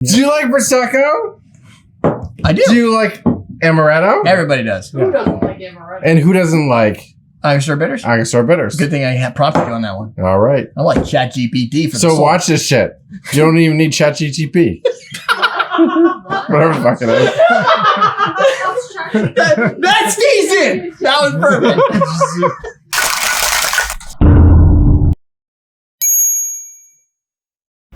Do you like Prosecco? I do. Do you like Amaretto? Everybody does. Who doesn't like Amaretto? And who doesn't like Angostura bitters? Angostura bitters? Good thing I had prompted you on that one. All right. I like ChatGPT for the So soul. watch this shit. You don't even need ChatGPT. Whatever the fuck it is. That's decent. That was perfect.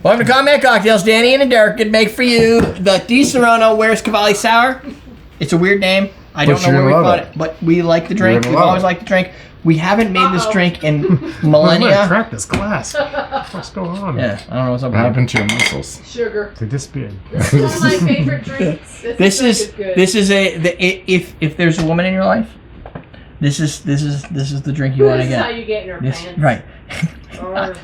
Welcome to Combat Cocktails. Danny and Derek could make for you the Disaronno Where's Cavali Sour. It's a weird name. I don't know where we got it, but we like the drink. We've always liked the drink. We haven't made this drink in millennia. Crack this glass. What's going on? Yeah, I don't know what's up What with happened to your muscles? Sugar. They disappeared. One of my favorite drinks. This is if there's a woman in your life, this is the drink you want to This is how get. you get in her This, pants. right. Or, well,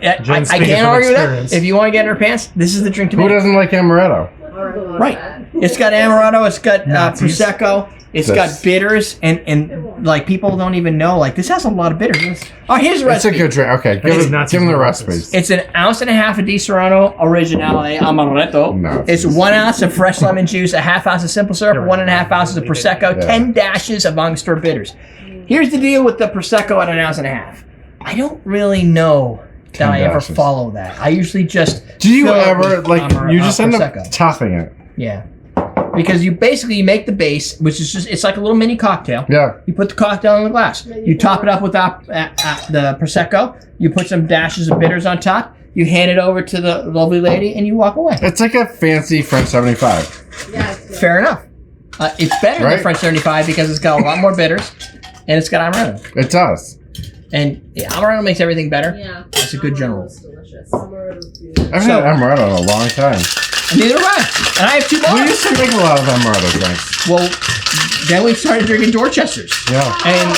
I Jen's can't speaking from argue with that. experience. If you want to get in her pants, this is the drink to Who make. doesn't like Amaretto? or Right. that. It's got Amaretto, it's got Nazis. Prosecco, it's This. got bitters, and like people don't even know, like this has a lot of bitters. Oh, here's the It's a recipe. good drink. Okay, give think them Nazis the would like recipes. It's an ounce and a half of Disaronno Originale Amaretto. No, It's 1 ounce of fresh lemon juice, a half ounce of simple syrup, 1.5 ounces of Prosecco, Yeah. 10 dashes of Angostura bitters. Here's the deal with the Prosecco at 1.5 ounces. I don't really know that 10 I ever dashes. follow that. I usually just Do you fill it ever, with like, you just end up Prosecco. topping it? Yeah. Because you basically make the base, which is just, it's like a little mini cocktail. Yeah. You put the cocktail in the glass. You top it up with the Prosecco. You put some dashes of bitters on top. You hand it over to the lovely lady, and you walk away. It's like a fancy French 75. Yeah, it's good. Fair enough. It's better Right. than French 75 because it's got a lot more bitters, and it's got Amaretto. It does. And yeah, Amaretto makes everything better. Yeah. It's a good general. It's delicious. Amaretto's good. I've So- had Amaretto in a long time. And neither have I. And I have 2 We more. used to make a lot of Amaretto drinks. Well, then we started drinking Dorchesters Yeah. and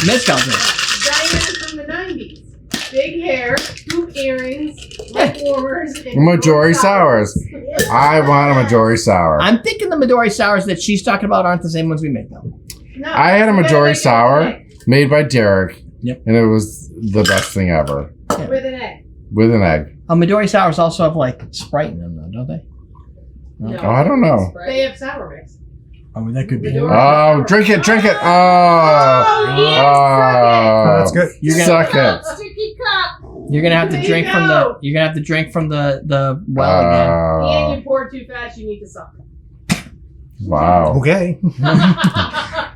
mezcal drinks. Diana from the 90s. Big hair, hoop earrings, leg warmers, and Majori sours. I want a Majori sour. I'm thinking the Midori sours that she's talking about aren't the same ones we make though. No, I had a you gotta Majori make it sour with an made by Derek. Yep. And it was the best thing ever. egg. With an egg. With an egg. Midori sours also have like Sprite in them though, don't they? No. Oh, I don't know. They have sour mix. Oh, that could be. Midori. Oh, drink it, drink it. Oh. Oh, that's good. You're Suck gonna, it. Sticky cup. you're gonna have to There drink you from the. go. You're gonna have to drink from the well again. And Oh, you pour too fast, you need to suck. wow. Okay.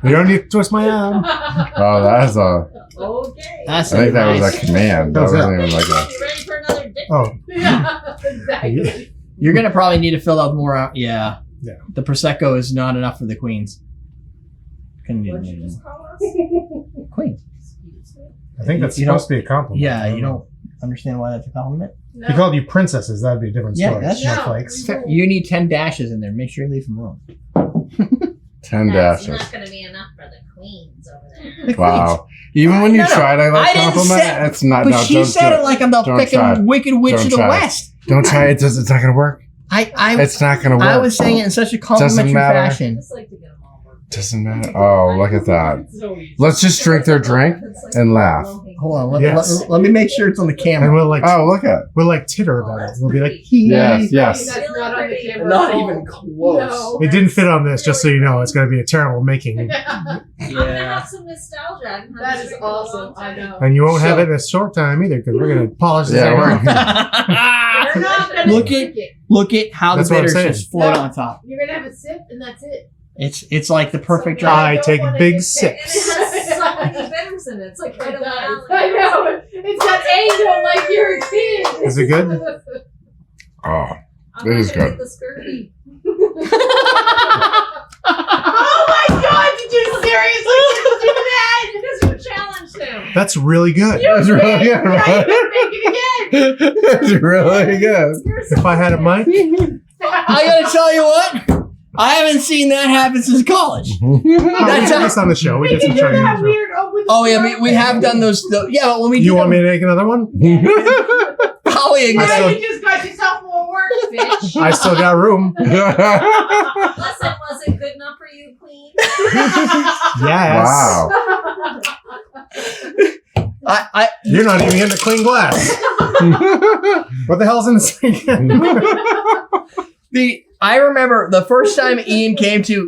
You don't need to twist my arm. Oh, that's a. Okay. That's I think that was nice. a command. That How's that? wasn't even like a. You ready for another dip? Oh, Yeah, exactly. You're gonna probably need to fill out more. Yeah. Yeah. The prosecco is not enough for the queens. Gonna need What'd you more. just call us? Queens. I think that's You supposed to be a compliment. Yeah, you don't understand why that's a compliment. If he called you princesses, that'd be a different Yeah, story. that's- Snowflakes. You need 10 dashes in there. Make sure you leave some room. 10 That's dashes. not going to be enough for the queens over there. The queens. Wow. Even when you No, no. try to I like didn't compliment, say- it's not. But No, she don't said do it like I'm the Don't try. freaking Wicked Witch Don't of the try. West. Don't try it. It's not gonna work. I It's not gonna work. I was saying it in such a complimentary matter. fashion. Just like to get them all worked. Doesn't matter. Oh, look at that. It's so easy. Let's just drink their drink It's like and laugh. low-hanging Hold on, Yes. let me make sure it's on the And camera. we'll like Oh, look at. we'll like titter about it. We'll be like, Yes, yes. That's not on the camera. Not at all. even close. No. it didn't fit on this, just so you know. It's going to be a terrible making. I'm gonna have some nostalgia. I haven't had That this is drink in a long awesome. I time. know. And you won't have So- it in a short time either, because we're going to polish this Yeah, thing we're- off. You're not gonna Look drink it. Look at how That's the what I'm bitters saying. just float No. on top. You're gonna have a sip, and that's it. It's like the perfect drink. I take don't wanna big get sips. And it has so many bitters in it. It's like It right up my does. alley. I know. It's got angel like you're a kid. Is it good? Oh, I'm It not is gonna good. get the scurvy. Oh my god! Did you seriously just do that? Because you challenged him. That's really good. that's really good. Now Right? you can make it again. That's really good. You're so If I had a mic, I gotta tell you what, I haven't seen that happen since college. we That's did this on the show. We We did can some do training. that weird. Oh yeah, we have done those. Yeah, but when we You do want them, me to make another one? probably Now still- you just got yourself more work, bitch. I still got room. Listen, was it good enough for you, Queen? Yes. Wow. I You're not even getting a clean glass. What the hell's in this again? I remember the first time Ian came to,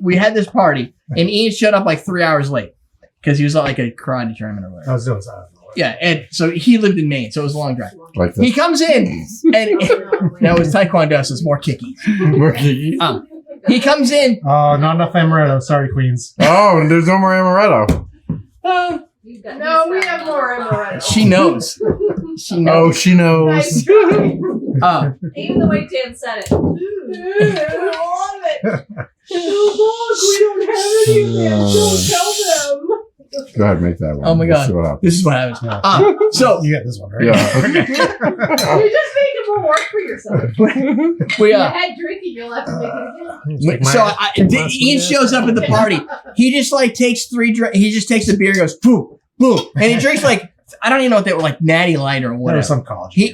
we had this party, and Ian showed up like 3 hours late because he was at like a karate tournament or whatever. I was doing something. Yeah, and so he lived in Maine, so it was a long drive. Like this. He comes in, and no, it was Taekwondo, so it's more kicky. More kicky. He comes in. Oh, not enough amaretto. Sorry, Queens. Oh, and there's no more amaretto. No, we have more amaretto. She knows. She Oh, knows. she knows. Nice try. Even the way Dan said it. I love it. Look, we don't have any yet. Don't tell them. Go ahead, make that one. Oh my We'll God. see what happens. This is what happens. Yeah. So You got this one, right? Yeah. You're just making more work for yourself. we You had drinking, you'll have to make it again. So Ian shows up at the party. He just like takes 3 drinks. He just takes the beer and goes boom, boom, and he drinks like I don't even know what they were like, Natty Light or There whatever. was some college. He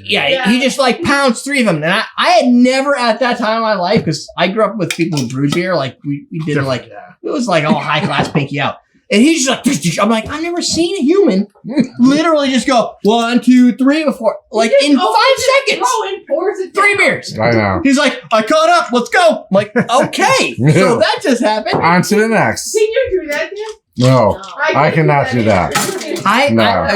just like pounds 3 of them, and I had never at that time in my life because I grew up with people who brewed beer. Like we did it like it was like all high class pinky out. And he's just like, I'm like, I've never seen a human literally just go 1, 2, 3 before, like in 5 seconds. Pours it 3 down. beers. I know. He's like, I caught up. Let's go. I'm like, okay. So that just happened. On to the next. Can you do that, Dan? No, I cannot do that. No.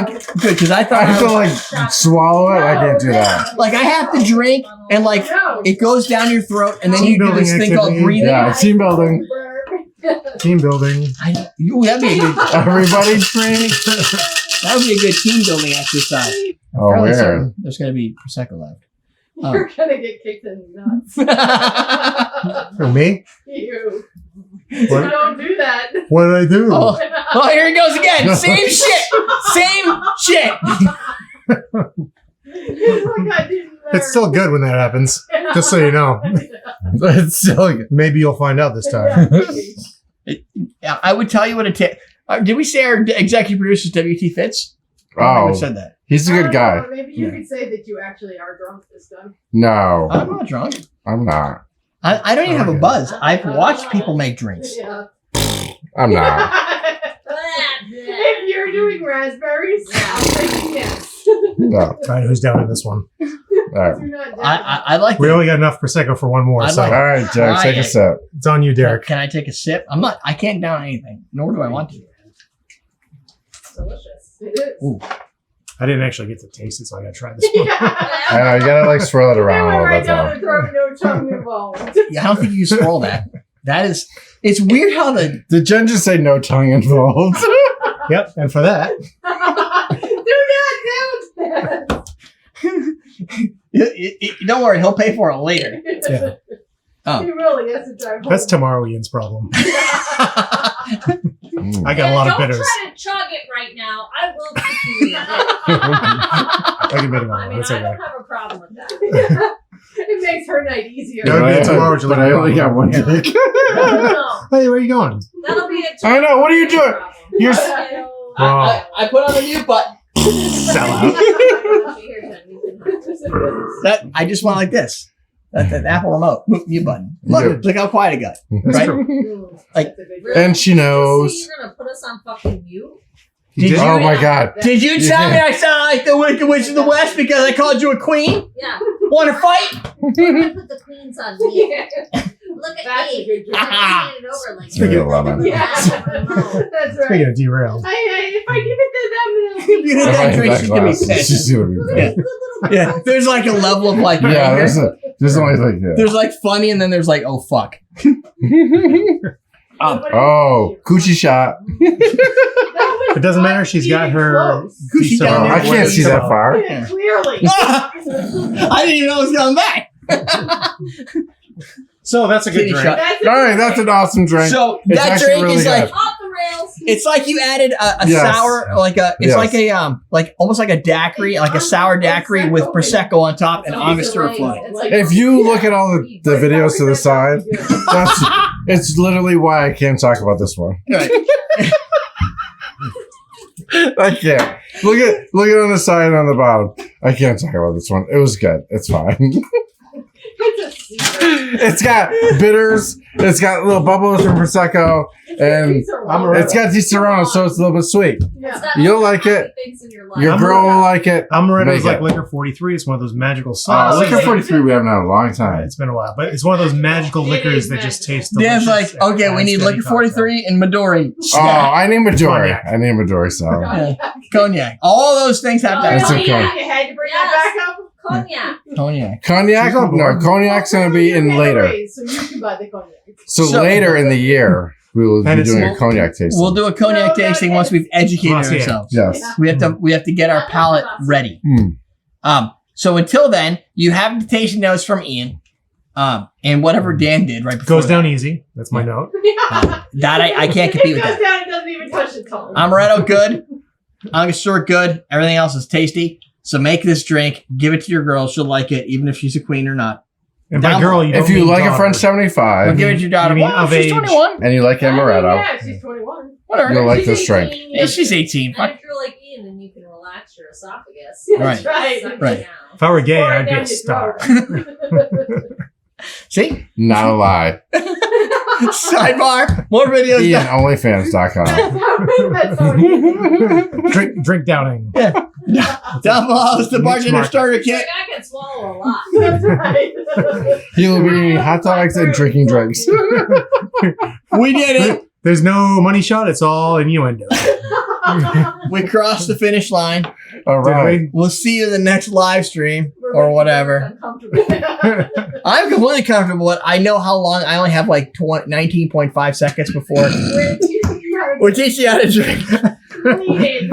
Good because I thought I have to like swallow it. I can't do that. like I have to drink and like No. it goes down your throat and then you do Team this building thing called activity. breathing. Yeah, team building. Team building. That'd be a good. Everybody drink. That would be a good team building exercise. Oh, Fairly weird. certain there's going to be Prosecco left. You're gonna get kicked in the nuts. Who, me? You. What? Don't do that. What did I do? Oh, here he goes again. Same shit. Same shit. It's like I didn't learn. It's still good when that happens. Just so you know. It's silly. Maybe you'll find out this time. Yeah, I would tell you what it takes. Did we say our executive producer is W.T. Fitz? I don't think Oh, we said that. he's a good guy. Maybe you could say that you actually are drunk this time. No, I'm not drunk. I'm not. I don't even have a buzz. I've watched people make drinks. Yeah. I'm not. If you're doing raspberries, I'll say yes. No. All right, who's down in this one? All right. You're not down. I like We that. only got enough Prosecco for one more, I'd so like- All right, Jack, take a sip. it's on you, Derek. Can I take a sip? I can't down anything, nor do I want to. Delicious. It is. Ooh. I didn't actually get to taste it, so I gotta try this one. I know, you gotta like swirl it They around a went little right bit down though. the throat, no tongue involved. Yeah, I don't think you can scroll that. That is, it's weird how the Did Jen just say no tongue involved? Yep, and for that, Do not do that. don't worry, he'll pay for it later. yeah, Oh. He really has to drive home. that's tomorrow Ian's problem. Mm. I got a lot of Don't bitters. try to chug it right now. I will kick you in the head. I can bid him I on mean, It's I okay. don't have a problem with that. It makes her night easier. That would be tomorrow, but I only got one drink. No, Hey, where are you going? that'll be it. I know, what are you doing? You're I put on the mute button. Sell out. That I just went like this. That's the Apple remote mute button. Look, Yeah. look how quiet it got. That's Right? true. Like- And she knows. You're gonna put us on fucking mute? He Did did. you- Oh my god. Did you tell me I sound like the Wicked Witch of the West because I called you a queen? Yeah. Want to fight? We're gonna put the queens on me. Yeah. Look at That's a me. good job. I'm handing it over like Speaking of lemon. Yeah. That's right. Speaking of derailed. If I give it to them, If you hit that drink, she's gonna be pissed. She's gonna be pissed. Yeah, there's like a level of like Yeah, anger. there's only like yeah. There's like funny, and then there's like oh fuck. Oh, coochie shot. It doesn't matter. She's got her. She's down there. I can't see that far. Yeah, clearly. I didn't even know it was coming back. So that's a good Kitty drink. shot. That's All right, that's an awesome drink. So It's that actually drink really is like good. off the rails. it's like you added a Yes. sour like a it's Yes. like a like almost like a daiquiri like a sour daiquiri with prosecco on top and Angostura floating. If you look at all the videos to the side, that's it's literally why I can't talk about this one. Right. I can't. Look at on the side and on the bottom. I can't talk about this one. It was good. It's fine. It's a secret. It's got bitters. It's got little bubbles from Prosecco, and it's got Disaronno, so it's a little bit sweet. Yeah. You'll like it. Your girl will like it. Amaretto is Make like it. Liquor 43. It's one of those magical sauces. Liquor 43 we haven't had in a long time. It's been a while, but it's one of those magical It liquors is that just magical. taste delicious. Dan's like, okay, we need Liquor 43 and Midori. Oh, I need Midori. Cognac. I need Midori, so. Cognac. All those things have to It's have okay. You had to bring that back up. Cognac. cognac. Cognac? She's on No, board. cognac's going to be in later. So you can buy the cognac. So So- later in the year, we will be Hennessy. doing a cognac tasting. We'll do a cognac tasting once we've educated Glossier. ourselves. Yes. We have to get our palate ready. Hmm. So until then, you have the tasting notes from Ian. And whatever Dan did right before Goes down easy. That's my note. that I can't compete with It goes that. down, it doesn't even touch the tongue. Amaretto good. Angostura good. Everything else is tasty. So make this drink, give it to your girl. She'll like it, even if she's a queen or not. And by Down- girl, you don't If you mean like a daughter. French Or 75 give it to your daughter. You mean Well, of she's age. 21. and you like Amaretto, Yeah, she's 21. Whatever. you'll like She's this drink. 18. Yeah, she's 18. And if you're like Ian, then you can relax your esophagus. That's right. Suck it Right. down. If I were gay, Pour it I'd be down a your star. throat. See? Not a lie. Sidebar. More videos. Ian, OnlyFans.com. That's how it is. Drink downing. Down below is the bartender Market. starter Like, kit. I can swallow a lot. That's right. He will be eating hot dogs and drinking drinks. We did it. There's no money shot. It's all innuendo. We crossed the finish line. All right. We'll see you in the next live stream We're or making whatever. it uncomfortable. I'm completely comfortable. But I know how long. I only have like 19.5 seconds before. We're teaching you how to We're teaching you how to drink. clean it.